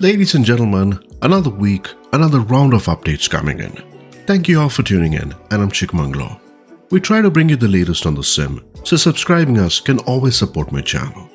Ladies and gentlemen, another week, another round of updates coming in. Thank you all for tuning in, and I'm Chikmanglo. We try to bring you the latest on the sim, so subscribing us can always support my channel.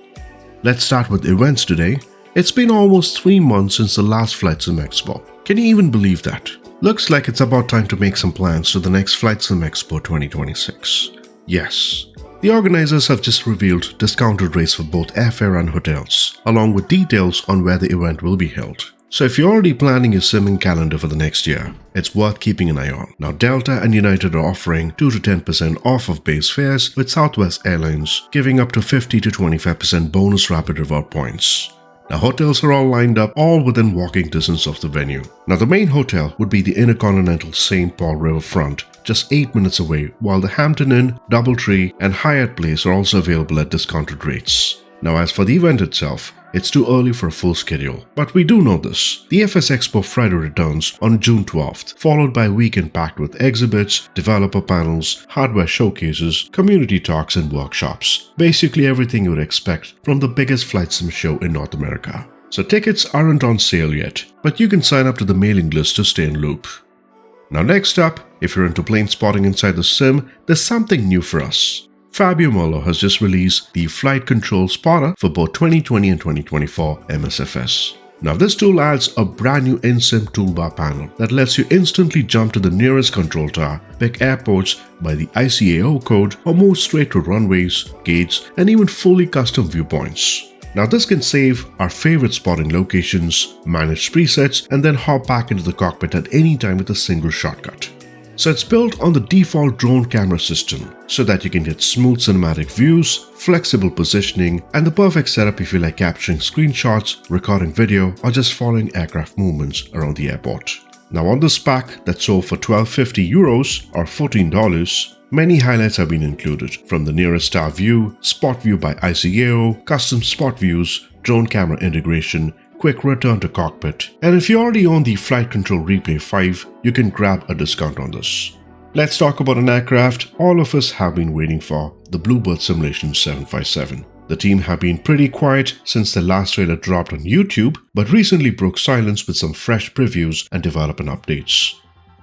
Let's start with events today. It's been almost 3 months since the last FlightSimExpo. Can you even believe that? Looks like it's about time to make some plans to the next FlightSimExpo 2026. Yes. The organizers have just revealed discounted rates for both airfare and hotels, along with details on where the event will be held. So if you're already planning your simming calendar for the next year, it's worth keeping an eye on. Now Delta and United are offering 2 to 10% off of base fares, with Southwest Airlines giving up to 50 to 25% bonus rapid reward points. Now hotels are all lined up, all within walking distance of the venue. Now the main hotel would be the Intercontinental St. Paul Riverfront, just 8 minutes away, while the Hampton Inn, Doubletree and Hyatt Place are also available at discounted rates. Now as for the event itself, it's too early for a full schedule, but we do know this. The FSExpo Friday returns on June 12th, followed by a weekend packed with exhibits, developer panels, hardware showcases, community talks and workshops. Basically everything you would expect from the biggest flight sim show in North America. So tickets aren't on sale yet, but you can sign up to the mailing list to stay in loop. Now next up, if you're into plane spotting inside the sim, there's something new for us. Fabio Merlo has just released the Flight Control Spotter for both 2020 and 2024 MSFS. Now this tool adds a brand new in-sim toolbar panel that lets you instantly jump to the nearest control tower, pick airports by the ICAO code, or move straight to runways, gates, and even fully custom viewpoints. Now this can save our favorite spotting locations, manage presets, and then hop back into the cockpit at any time with a single shortcut. So it's built on the default drone camera system so that you can get smooth cinematic views, flexible positioning, and the perfect setup if you like capturing screenshots, recording video, or just following aircraft movements around the airport. Now on this pack that sold for €1250 or $14, many highlights have been included, from the nearest star view, spot view by ICAO, custom spot views, drone camera integration, quick return to cockpit, and if you already own the Flight Control Replay 5, you can grab a discount on this. Let's talk about an aircraft all of us have been waiting for, the BlueBird Simulation 757. The team have been pretty quiet since the last trailer dropped on YouTube, but recently broke silence with some fresh previews and development updates.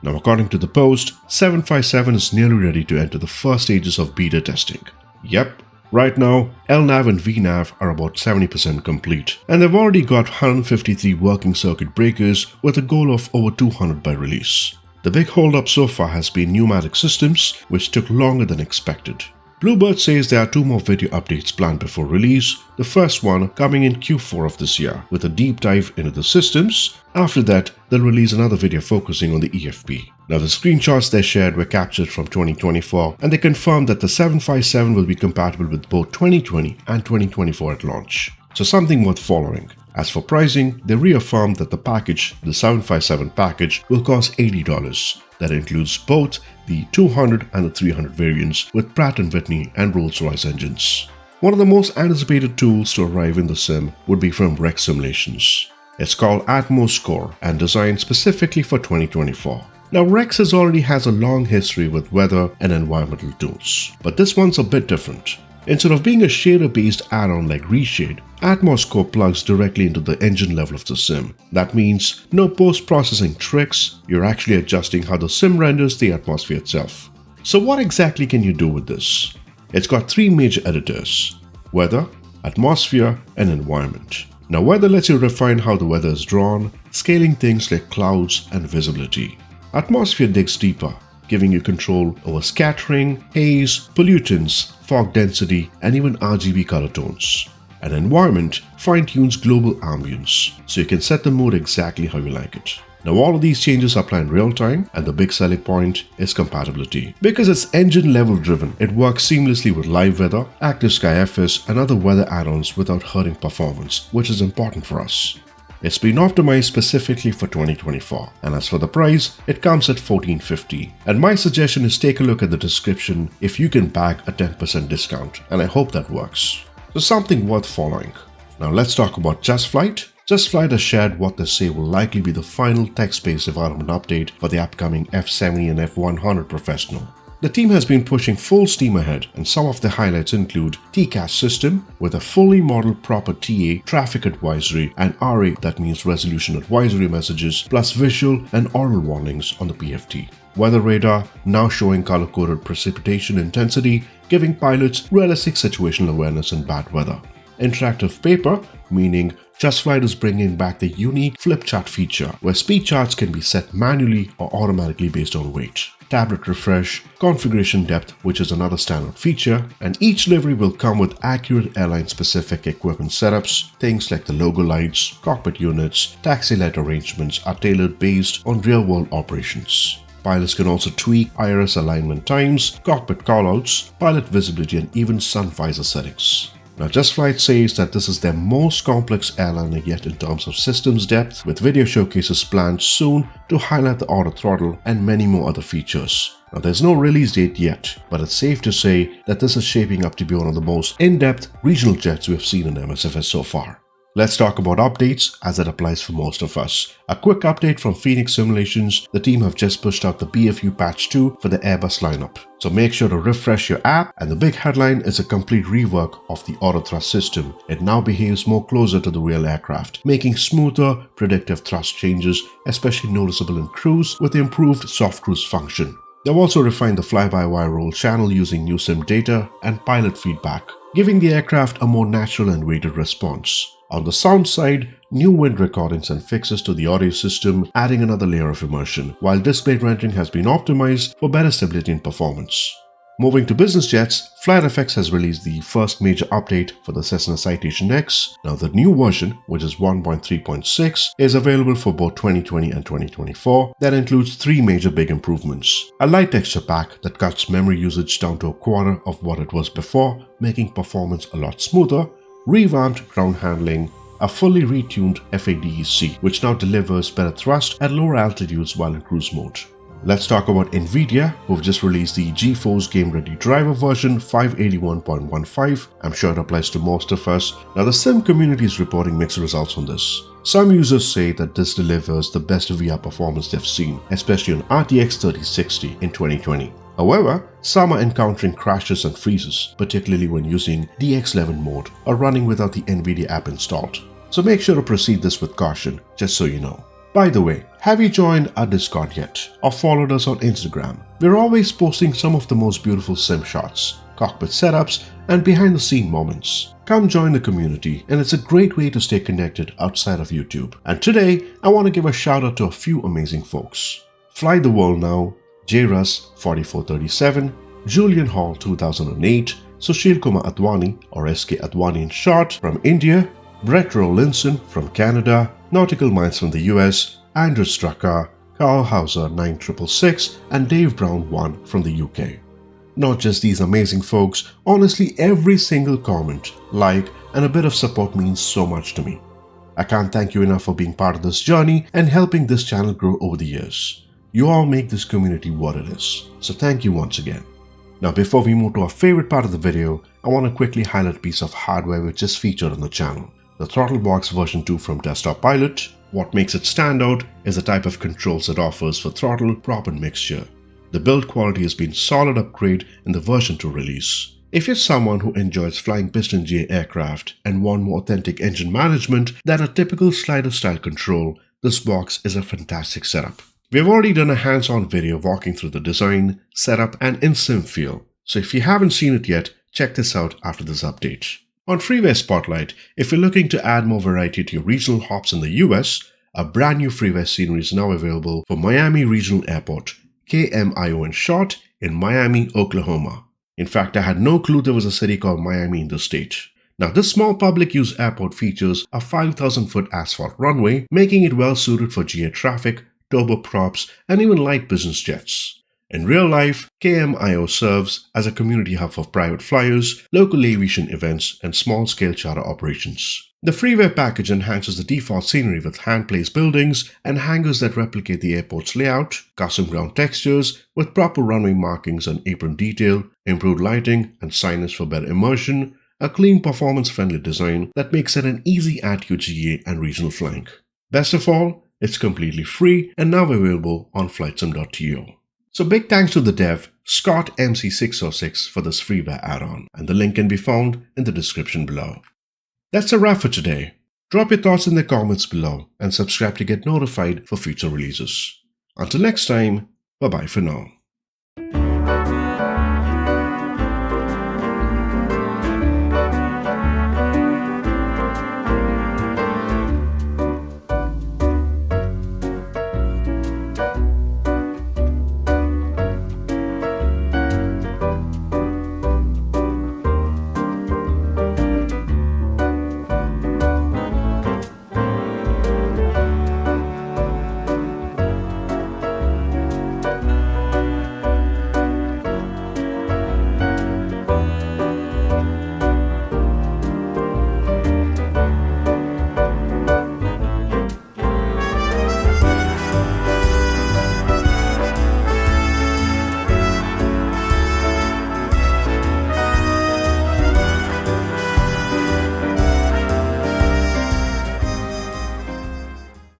Now according to the post, 757 is nearly ready to enter the first stages of beta testing. Yep, right now, LNAV and VNAV are about 70% complete, and they've already got 153 working circuit breakers with a goal of over 200 by release. The big holdup so far has been pneumatic systems, which took longer than expected. BlueBird says there are 2 more video updates planned before release, the first one coming in Q4 of this year with a deep dive into the systems. After that, they'll release another video focusing on the EFB. Now the screenshots they shared were captured from 2024, and they confirmed that the 757 will be compatible with both 2020 and 2024 at launch. So something worth following. As for pricing, they reaffirmed that the package, the 757 package, will cost $80. That includes both the 200 and the 300 variants with Pratt & Whitney and Rolls-Royce engines. One of the most anticipated tools to arrive in the sim would be from Rex Simulations. It's called Atmos Core and designed specifically for 2024. Now Rex already has a long history with weather and environmental tools, but this one's a bit different. Instead of being a shader-based add-on like Reshade, Atmos Core plugs directly into the engine level of the sim. That means no post-processing tricks, you're actually adjusting how the sim renders the atmosphere itself. So what exactly can you do with this? It's got 3 major editors: weather, atmosphere, and environment. Now weather lets you refine how the weather is drawn, scaling things like clouds and visibility. Atmosphere digs deeper, giving you control over scattering, haze, pollutants, fog density, and even RGB color tones. And environment fine-tunes global ambience, so you can set the mood exactly how you like it. Now all of these changes are planned real-time, and the big selling point is compatibility. Because it's engine level driven, it works seamlessly with live weather, Active Sky FS, and other weather add-ons without hurting performance, which is important for us. It's been optimized specifically for 2024, and as for the price, it comes at $1450. And my suggestion is take a look at the description if you can bag a 10% discount, and I hope that works. So something worth following. Now let's talk about JustFlight. JustFlight has shared what they say will likely be the final text-based development update for the upcoming F70 and F100 Professional. The team has been pushing full steam ahead, and some of the highlights include TCAS system with a fully modeled proper TA traffic advisory and RA, that means resolution advisory messages, plus visual and oral warnings on the PFT. Weather radar now showing color-coded precipitation intensity, giving pilots realistic situational awareness in bad weather. Interactive paper, meaning JustFlight is bringing back the unique flip chart feature where speed charts can be set manually or automatically based on weight. Tablet refresh, configuration depth, which is another standard feature, and each livery will come with accurate airline-specific equipment setups. Things like the logo lights, cockpit units, taxi light arrangements are tailored based on real-world operations. Pilots can also tweak IRS alignment times, cockpit callouts, pilot visibility, and even sun visor settings. Now, JustFlight says that this is their most complex airliner yet in terms of systems depth, with video showcases planned soon to highlight the auto throttle and many more other features. Now, there's no release date yet, but it's safe to say that this is shaping up to be one of the most in-depth regional jets we've seen in MSFS so far. Let's talk about updates as it applies for most of us. A quick update from Fenix Simulations. The team have just pushed out the BFU patch 2 for the Airbus lineup. So make sure to refresh your app, and the big headline is a complete rework of the auto thrust system. It now behaves more closer to the real aircraft, making smoother, predictive thrust changes, especially noticeable in cruise with the improved soft cruise function. They've also refined the fly-by-wire roll channel using new sim data and pilot feedback, giving the aircraft a more natural and weighted response. On the sound side, new wind recordings and fixes to the audio system, adding another layer of immersion, while display rendering has been optimized for better stability and performance. Moving to business jets, FlightSimExpo has released the first major update for the Cessna Citation X. Now, the new version, which is 1.3.6, is available for both 2020 and 2024. That includes 3 major big improvements. A light texture pack that cuts memory usage down to a quarter of what it was before, making performance a lot smoother. Revamped ground handling, a fully retuned FADEC, which now delivers better thrust at lower altitudes while in cruise mode. Let's talk about Nvidia, who've just released the GeForce Game Ready Driver version 581.15. I'm sure it applies to most of us. Now, the sim community is reporting mixed results on this. Some users say that this delivers the best VR performance they've seen, especially on RTX 3060 in 2020. However, some are encountering crashes and freezes, particularly when using DX11 mode or running without the Nvidia app installed. So make sure to proceed this with caution, just so you know. By the way, have you joined our Discord yet or followed us on Instagram? We're always posting some of the most beautiful sim shots, cockpit setups, and behind the scene moments. Come join the community, and it's a great way to stay connected outside of YouTube. And today, I want to give a shout out to a few amazing folks. Fly the World Now, JRUS 4437, Julian Hall 2008, Sushil Kumar Advani or SK Advani in short from India, Brett Rowlinson from Canada, Nautical Minds from the US, Andrew Straka, Carl Hauser 9666 and Dave Brown 1 from the UK. Not just these amazing folks, honestly every single comment, like and a bit of support means so much to me. I can't thank you enough for being part of this journey and helping this channel grow over the years. You all make this community what it is, so thank you once again. Now, before we move to our favorite part of the video, I want to quickly highlight a piece of hardware which is featured on the channel. The Throttlebox version 2 from Desktop Pilot. What makes it stand out is the type of controls it offers for throttle, prop and mixture. The build quality has been a solid upgrade in the version 2 release. If you're someone who enjoys flying piston GA aircraft and want more authentic engine management than a typical slider style control, this box is a fantastic setup. We've already done a hands-on video walking through the design, setup and in-sim feel, so if you haven't seen it yet, check this out after this update. On Freeware Spotlight, if you're looking to add more variety to your regional hops in the US, a brand new Freeware scenery is now available for Miami Regional Airport, KMIO in short, in Miami, Oklahoma. In fact, I had no clue there was a city called Miami in the state. Now, this small public use airport features a 5,000-foot asphalt runway, making it well suited for GA traffic, turboprops, and even light business jets. In real life, KMIO serves as a community hub for private flyers, local aviation events, and small-scale charter operations. The Freeware package enhances the default scenery with hand-placed buildings and hangars that replicate the airport's layout, custom ground textures with proper runway markings and apron detail, improved lighting and signage for better immersion, a clean performance-friendly design that makes it an easy add to GA and regional flying. Best of all, it's completely free and now available on FlightSim.to. So big thanks to the dev, Scott MC606 for this freeware add-on, and the link can be found in the description below. That's a wrap for today. Drop your thoughts in the comments below and subscribe to get notified for future releases. Until next time, bye-bye for now.